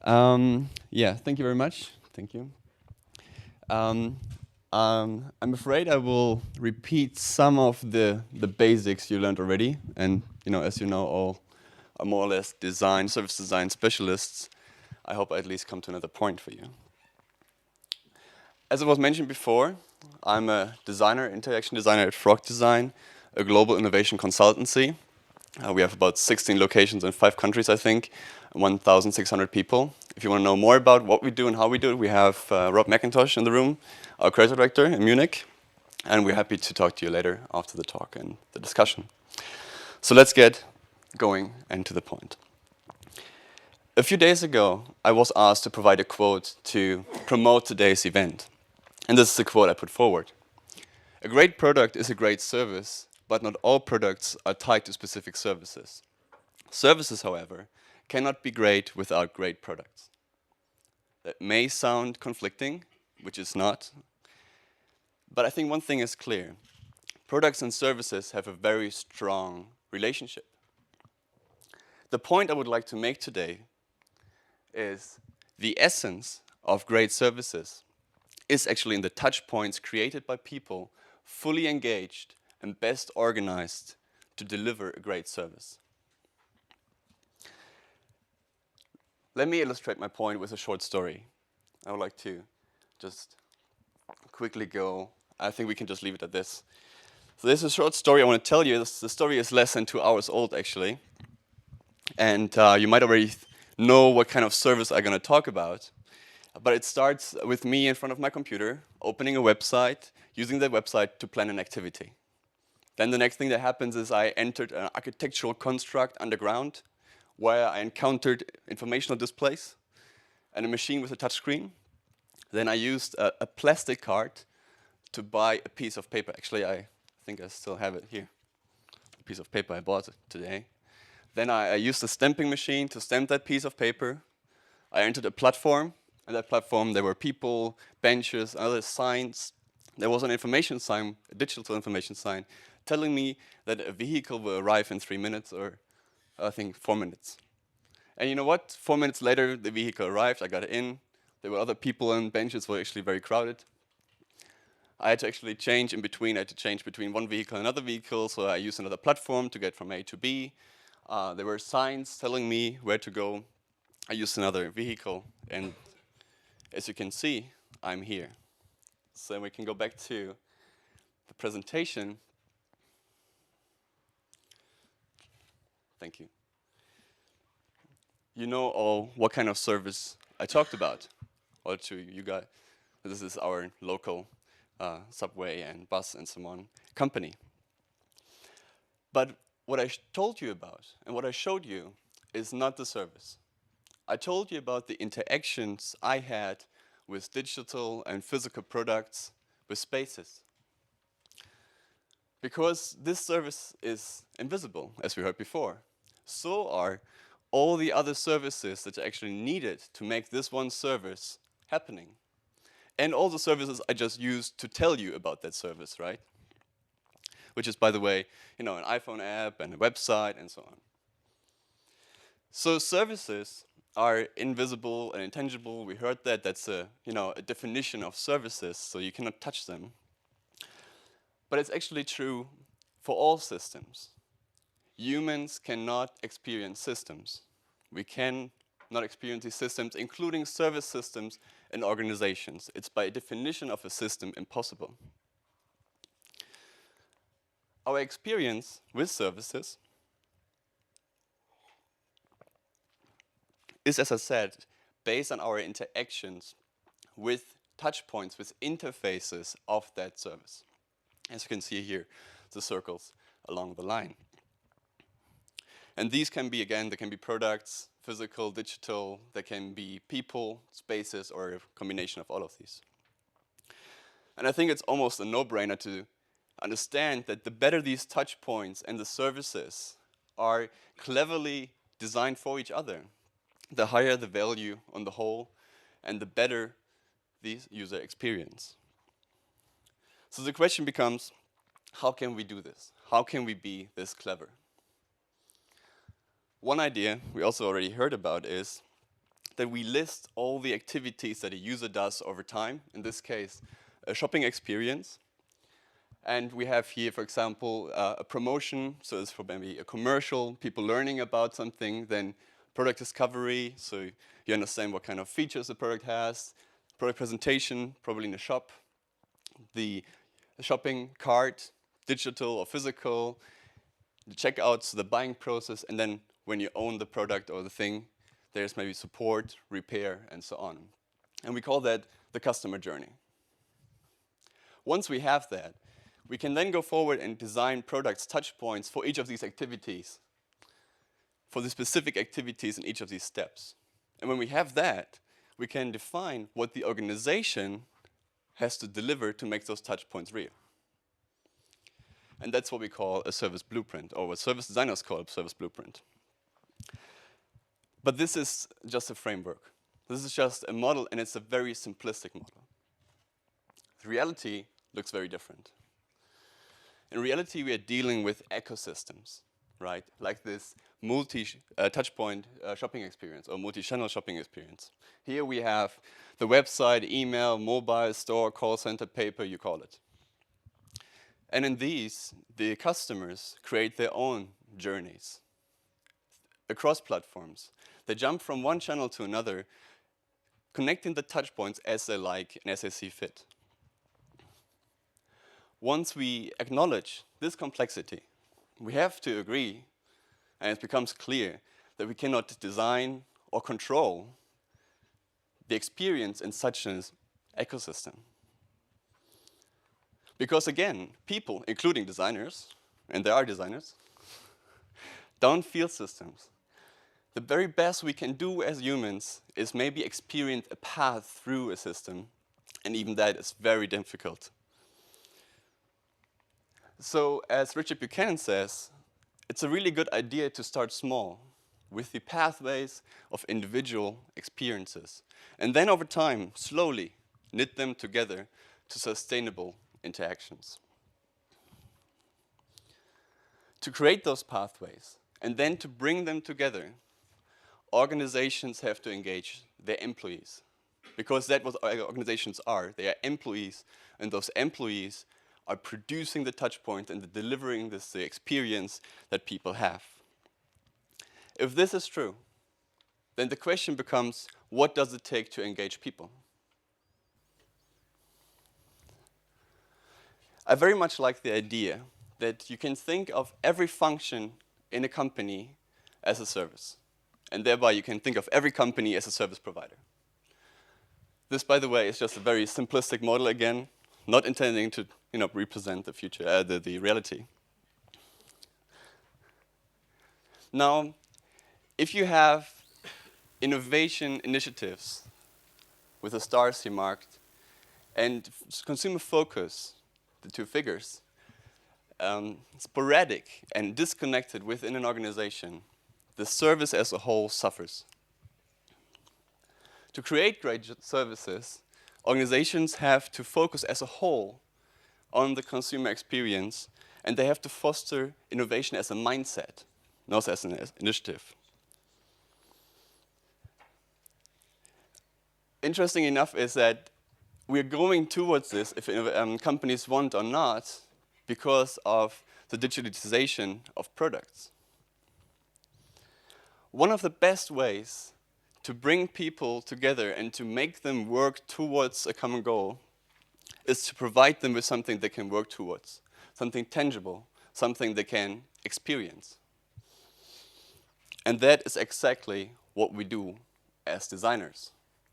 Yeah, thank you very much. Thank you. I'm afraid I will repeat some of the basics you learned already, and as you know, all are more or less service design specialists. I hope I at least come to another point for you. As it was mentioned before, I'm a designer, interaction designer at Frog Design, a global innovation consultancy. We have about 16 locations in 5 countries, I think, 1,600 people. If you want to know more about what we do and how we do it, we have Rob McIntosh in the room, our creative director in Munich, and we're happy to talk to you later after the talk and the discussion. So let's get going and to the point. A few days ago, I was asked to provide a quote to promote today's event. And this is the quote I put forward. A great product is a great service, but not all products are tied to specific services. Services, however, cannot be great without great products. That may sound conflicting, which is not, but I think one thing is clear. Products and services have a very strong relationship. The point I would like to make today is the essence of great services is actually in the touch points created by people fully engaged and best organized to deliver a great service. Let me illustrate my point with a short story. I would like to just quickly go. I think we can just leave it at this. So this is a short story I want to tell you. The story is less than 2 hours old, actually. And you might already know what kind of service I'm going to talk about. But it starts with me in front of my computer, opening a website, using that website to plan an activity. Then the next thing that happens is I entered an architectural construct underground where I encountered informational displays and a machine with a touch screen. Then I used a plastic card to buy a piece of paper. Actually, I think I still have it here, a piece of paper I bought today. Then I used a stamping machine to stamp that piece of paper. I entered a platform. On that platform, there were people, benches, other signs. There was an information sign, a digital information sign, telling me that a vehicle will arrive in 3 minutes, or I think 4 minutes. And you know what? 4 minutes later, the vehicle arrived. I got in. There were other people, and benches were actually very crowded. I had to actually change in between. I had to change between one vehicle and another vehicle, so I used another platform to get from A to B. There were signs telling me where to go. I used another vehicle, and as you can see, I'm here. So we can go back to the presentation. Thank you. You know all what kind of service I talked about. Or to you guys, this is our local subway and bus and so on company. But what I told you about and what I showed you is not the service. I told you about the interactions I had with digital and physical products, with spaces. Because this service is invisible, as we heard before, so are all the other services that are actually needed to make this one service happening. And all the services I just used to tell you about that service, right? Which is, by the way, an iPhone app and a website and so on. So services are invisible and intangible. We heard that. That's a definition of services, so you cannot touch them. But it's actually true for all systems. Humans cannot experience systems. We can not experience these systems, including service systems and organizations. It's by definition of a system impossible. Our experience with services is, as I said, based on our interactions with touch points, with interfaces of that service. As you can see here, the circles along the line. And these can be, again, they can be products, physical, digital, they can be people, spaces, or a combination of all of these. And I think it's almost a no-brainer to understand that the better these touch points and the services are cleverly designed for each other, the higher the value on the whole, and the better the user experience. So the question becomes, how can we do this? How can we be this clever? One idea we also already heard about is that we list all the activities that a user does over time, in this case, a shopping experience. And we have here, for example, a promotion, so it's for maybe a commercial, people learning about something, then product discovery, so you understand what kind of features the product has, product presentation, probably in a shop, the shopping cart, digital or physical, the checkouts, the buying process, and then when you own the product or the thing, there's maybe support, repair, and so on. And we call that the customer journey. Once we have that, we can then go forward and design products, touch points for each of these activities, for the specific activities in each of these steps. And when we have that, we can define what the organization has to deliver to make those touch points real. And that's what we call a service blueprint, or what service designers call a service blueprint. But this is just a framework. This is just a model, and it's a very simplistic model. The reality looks very different. In reality, we are dealing with ecosystems, right? Like this multi-touchpoint shopping experience or multi-channel shopping experience. Here we have the website, email, mobile, store, call center, paper, you call it. And in these, the customers create their own journeys across platforms. They jump from one channel to another, connecting the touch points as they like and as they see fit. Once we acknowledge this complexity, we have to agree, and it becomes clear, that we cannot design or control the experience in such an ecosystem. Because again, people, including designers, and there are designers, don't feel systems. The very best we can do as humans is maybe experience a path through a system, and even that is very difficult. So, as Richard Buchanan says, it's a really good idea to start small with the pathways of individual experiences, and then over time, slowly knit them together to sustainable interactions. To create those pathways, and then to bring them together, organizations have to engage their employees, because that's what organizations are. They are employees, and those employees are producing the touch point and delivering the experience that people have. If this is true, then the question becomes, what does it take to engage people? I very much like the idea that you can think of every function in a company as a service, and thereby you can think of every company as a service provider. This, by the way, is just a very simplistic model again, not intending to represent the future, the reality. Now, if you have innovation initiatives with the stars here marked, and consumer focus, the two figures, sporadic and disconnected within an organization, the service as a whole suffers. To create great services, organizations have to focus as a whole on the consumer experience, and they have to foster innovation as a mindset, not as an initiative. Interesting enough is that we're going towards this, if companies want or not, because of the digitalization of products. One of the best ways to bring people together and to make them work towards a common goal is to provide them with something they can work towards, something tangible, something they can experience. And that is exactly what we do as designers,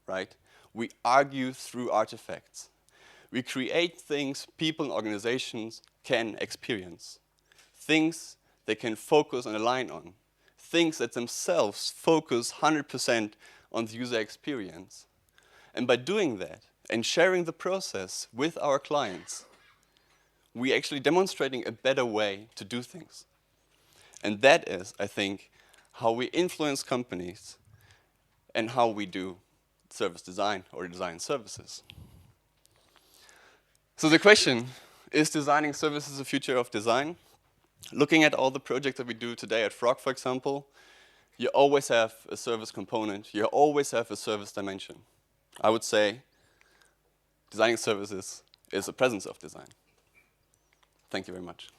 right? We argue through artifacts. We create things people and organizations can experience, things they can focus and align on, things that themselves focus 100% on the user experience. And by doing that and sharing the process with our clients, we're actually demonstrating a better way to do things. And that is, I think, how we influence companies and how we do service design or design services. So the question, is designing services the future of design? Looking at all the projects that we do today at Frog, for example, you always have a service component, you always have a service dimension. I would say designing services is the presence of design. Thank you very much.